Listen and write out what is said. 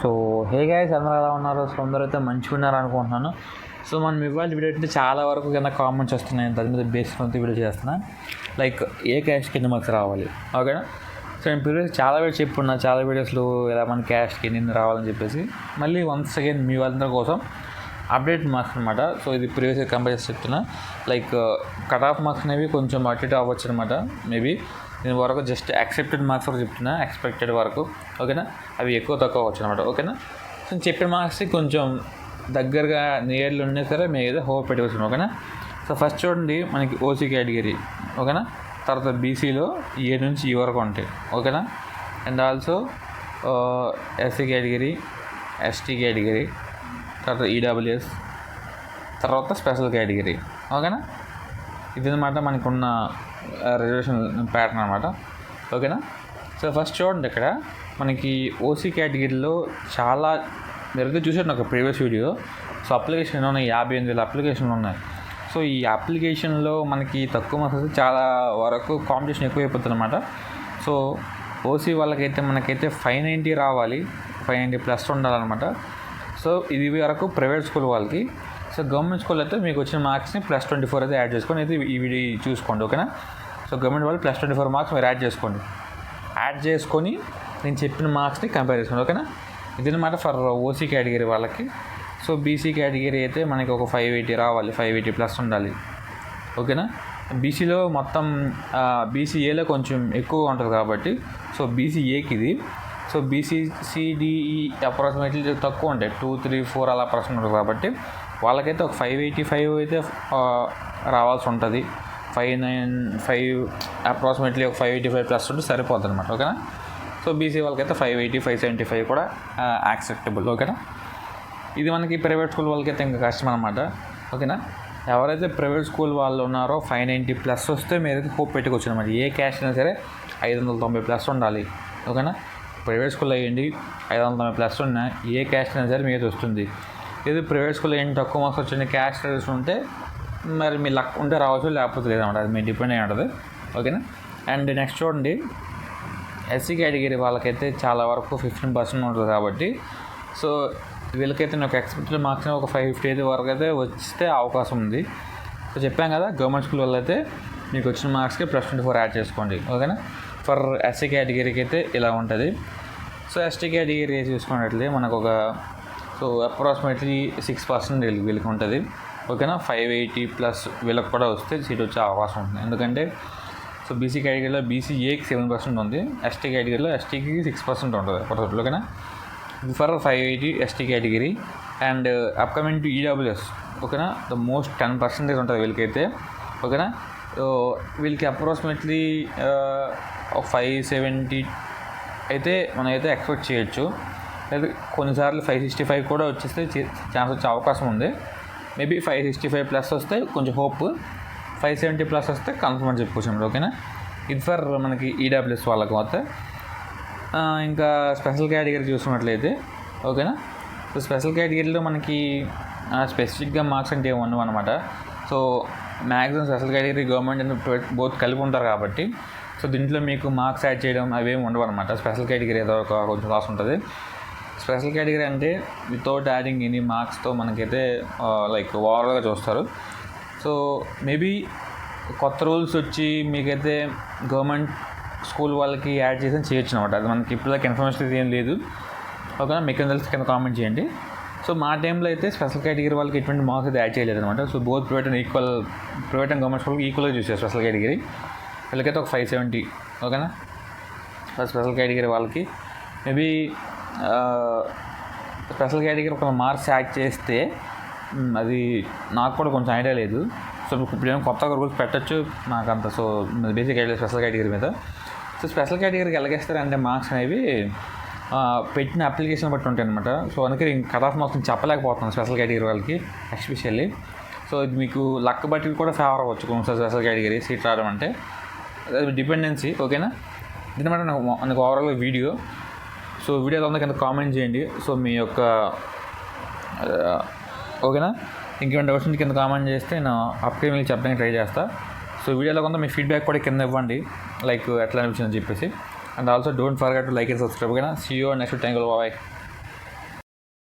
So hey guys, అందరూ ఎలా ఉన్నారు? సో అందరూ అయితే మంచిగా ఉన్నారు అనుకుంటున్నాను. సో మనం ఇవాళ వీడియో అంటే చాలా వరకు కింద కామెంట్స్ వస్తున్నాయి, దాని మీద బేస్డ్ వీడియో చేస్తున్నా. లైక్ ఏ క్యాష్కి ఎన్ని మార్క్స్ రావాలి, ఓకేనా? సో నేను ప్రీవియస్ చాలా వీడియోస్ చెప్పున్నా, చాలా వీడియోస్లో ఎలా మన క్యాష్కి ఎన్ని రావాలని చెప్పేసి. మళ్ళీ వన్స్ అగైన్ మీ వాళ్ళందరి కోసం అప్డేట్ మార్క్స్ అనమాట. సో ఇది ప్రీవియస్గా కంపేర్ చేసి చెప్తున్నా. లైక్ కట్ ఆఫ్ మార్క్స్ అనేవి కొంచెం అటు ఇటు అవ్వచ్చు అనమాట. మేబీ నేను వరకు జస్ట్ యాక్సెప్టెడ్ మార్క్స్ వరకు చెప్తున్నా, ఎక్స్పెక్టెడ్ వరకు, ఓకేనా? అవి ఎక్కువ తక్కువ అవ్వచ్చు అనమాట, ఓకేనా? సో చెప్పిన మార్క్స్ కొంచెం దగ్గరగా నియర్లు ఉన్నా సరే మేము ఏదో హోప్ పెట్టుకోవచ్చు, ఓకేనా? సో ఫస్ట్ చూడండి, మనకి ఓసీ కేటగిరీ, ఓకేనా? తర్వాత బీసీలో ఏ నుంచి ఈ వరకు ఉంటాయి, ఓకేనా? And also SC category, ST category, తర్వాత ఈడబ్ల్యూఎస్, తర్వాత స్పెషల్ కేటగిరీ, ఓకేనా? ఇదన్నమాట మనకున్న రిజర్వేషన్ ప్యాటర్న్ అనమాట, ఓకేనా? సో ఫస్ట్ చూడండి, ఇక్కడ మనకి ఓసీ కేటగిరీలో చాలా మెరుగ్గా చూసారు నాకు ప్రీవియస్ వీడియో. సో అప్లికేషన్ ఉన్నాయి, 58,000 అప్లికేషన్లు ఉన్నాయి. సో ఈ అప్లికేషన్లో మనకి తక్కువ మార్క్స్ చాలా వరకు కాంపిటీషన్ ఎక్కువైపోతుంది అనమాట. సో ఓసీ వాళ్ళకైతే మనకైతే 590 రావాలి, 590 ప్లస్ ఉండాలన్నమాట. సో ఇది వరకు ప్రైవేట్ స్కూల్ వాళ్ళకి. సో గవర్నమెంట్ స్కూల్ అయితే మీకు వచ్చిన మార్క్స్ని +24 అయితే యాడ్ చేసుకొని అయితే ఈ వీడియో చూసుకోండి, ఓకేనా? సో గవర్నమెంట్ వాళ్ళు +24 మార్క్స్ మీరు యాడ్ చేసుకోండి. యాడ్ చేసుకొని నేను చెప్పిన మార్క్స్ని కంపేర్ చేసుకోండి, ఓకేనా? ఇదన్నమాట ఫర్ ఓసీ కేటగిరీ వాళ్ళకి. సో బీసీ కేటగిరీ అయితే మనకి ఒక 580 రావాలి, 580 ప్లస్ ఉండాలి, ఓకేనా? బీసీలో మొత్తం బీసీఏలో కొంచెం ఎక్కువ ఉంటుంది కాబట్టి సో బీసీఏకి ఇది. సో బీసీసీడీఈ అప్రాక్సిమేట్లీ తక్కువ ఉంటాయి, 2, 3, 4 అలా పర్సెంట్ ఉంటుంది కాబట్టి వాళ్ళకైతే ఒక 585 అయితే రావాల్సి ఉంటుంది. 595 అప్రాక్సిమేట్లీ ఒక 585 ప్లస్ ఉంటే సరిపోతుంది అనమాట, ఓకేనా? సో బీసీ వాళ్ళకైతే 580, 575 కూడా యాక్సెప్టబుల్, ఓకేనా? ఇది మనకి ప్రైవేట్ స్కూల్ వాళ్ళకైతే ఇంకా కష్టం అనమాట, ఓకేనా? ఎవరైతే ప్రైవేట్ స్కూల్ వాళ్ళు ఉన్నారో 590 ప్లస్ వస్తే మీరైతే హోప్ పెట్టుకోవచ్చు అనమాట. ఏ క్యాష్ అయినా సరే 590 ప్లస్ ఉండాలి, ఓకేనా? ప్రైవేట్ స్కూల్ అయ్యండి 590 ప్లస్ ఉన్నా ఏ క్యాష్ అయినా సరే మీది వస్తుంది. ఇది ప్రైవేట్ స్కూల్ ఏంటి తక్కువ మార్క్స్ వచ్చిన క్యాష్ రేట్స్ ఉంటే మరి మీ లక్ ఉంటే రావచ్చు, లేకపోతే లేదన్నమాట. అది మీ డిపెండ్ అయి ఉంటుంది, ఓకేనా? అండ్ నెక్స్ట్ చూడండి, ఎస్సీ కేటగిరీ వాళ్ళకైతే చాలా వరకు 15% ఉంటుంది కాబట్టి సో వీళ్ళకైతే నాకు ఎక్స్పెక్టెడ్ మార్క్స్ ఒక 550 వరకు అయితే వస్తే అవకాశం ఉంది. సో చెప్పాం కదా, గవర్నమెంట్ స్కూల్ వాళ్ళైతే మీకు వచ్చిన మార్క్స్కి +24 యాడ్ చేసుకోండి, ఓకేనా? ఫర్ ఎస్సీ కేటగిరీకి అయితే ఇలా ఉంటుంది. సో ఎస్టీ కేటగిరీ చూసుకున్నట్లయితే మనకు ఒక సో అప్రాక్సిమేట్లీ 6% వీళ్ళకి ఉంటుంది, ఓకేనా? 580 ప్లస్ వీళ్ళకి కూడా వస్తే సీట్ వచ్చే అవకాశం ఉంటుంది. ఎందుకంటే సో బీసీ కేటగిరీలో బీసీఏకి 7% ఉంది, ఎస్టీ కేటగిరీలో ఎస్టీకి 6% ఉంటుంది, ఓకేనా? For 580 ST category. And upcoming to EWS, ఓకేనా? ద మోస్ట్ 10% ఉంటుంది వీళ్ళకైతే, ఓకేనా? సో వీళ్ళకి అప్రాక్సిమేట్లీ 570 అయితే మనమైతే ఎక్స్పెక్ట్ చేయొచ్చు. లేదా కొన్నిసార్లు 565 కూడా వచ్చేస్తే ఛాన్స్ వచ్చే అవకాశం ఉంది. మేబీ 565 ప్లస్ వస్తే కొంచెం హోప్, 570 ప్లస్ వస్తే కన్ఫర్మ్ అని చెప్పుకోవచ్చు, ఓకేనా? ఇది ఫర్ మనకి ఈడబ్ల్యూఎస్ వాళ్ళకి వస్తే. ఇంకా స్పెషల్ కేటగిరీ చూసుకున్నట్లయితే, ఓకేనా? సో స్పెషల్ కేటగిరీలో మనకి స్పెసిఫిక్గా మార్క్స్ అంటే ఏమి ఉండవు అనమాట. So maximum special category government and private both కలిపి ఉంటారు కాబట్టి సో దీంట్లో మీకు మార్క్స్ యాడ్ చేయడం అవేమి ఉండవు అనమాట. స్పెషల్ కేటగిరీ ఏదో ఒక కొంచెం లాస్ ఉంటుంది. స్పెషల్ కేటగిరీ అంటే వితౌట్ యాడింగ్ ఎనీ మార్క్స్తో మనకైతే లైక్ ఓవరాల్గా చూస్తారు. సో మేబీ కొత్త రూల్స్ వచ్చి మీకైతే గవర్నమెంట్ స్కూల్ వాళ్ళకి యాడ్ చేసి చేయొచ్చు అనమాట. అది మనకి ఇప్పటిదాకా ఇన్ఫర్మేషన్ ఏం లేదు, ఓకేనా? మీకు తెలిసి కింద కామెంట్ చేయండి. సో మా టైంలో అయితే స్పెషల్ కేటగిరీ వాళ్ళకి ఎటువంటి మార్క్స్ అయితే యాడ్ చేయలేదు అనమాట. So both private and government స్కూల్కి ఈక్వల్గా చూసారు స్పెషల్ కేటగిరీ. వీళ్ళకైతే ఒక 570, ఓకేనా? స్పెషల్ కేటగిరీ వాళ్ళకి మేబీ స్పెషల్ కేటగిరీ ఒక మార్క్స్ యాడ్ చేస్తే అది నాకు కూడా కొంచెం ఐడియా లేదు. సో ఇప్పుడు ఏమో కొత్తగా రూల్స్ పెట్టచ్చు నాకు అంత. So basic idea special category మీద. సో స్పెషల్ కేటగిరీకి ఎలాగేస్తారంటే మార్క్స్ అనేవి పెట్టిన అప్లికేషన్ బట్టి ఉంటాయి అనమాట. సో అందుకే నేను కట్ ఆఫ్ మార్క్స్ చెప్పలేకపోతున్నాను స్పెషల్ కేటగిరీ వాళ్ళకి ఎస్పెషల్లీ. సో ఇది మీకు లక్ బట్టి కూడా ఫేవర్ అవ్వచ్చు కొంచెం స్పెషల్ కేటగిరీ సీట్ రావడం అంటే, అది డిపెండెన్సీ, ఓకేనా? దీనిమాట నాకు ఓవరాల్గా వీడియో. సో వీడియోలో అందరికీ కింద కామెంట్ చేయండి. సో మీ యొక్క ఓకేనా, ఇంకేమైనా డౌట్స్ కింద కామెంట్ చేస్తే నేను అప్కమింగ్ చెప్పడానికి ట్రై చేస్తాను. సో వీడియోలో కొంత మీ ఫీడ్బ్యాక్ కూడా కింద ఇవ్వండి, లైక్ ఎట్లా అనిపించిందని చెప్పేసి. And also don't forget to like and subscribe, ఓకేనా? See you next time. Bye.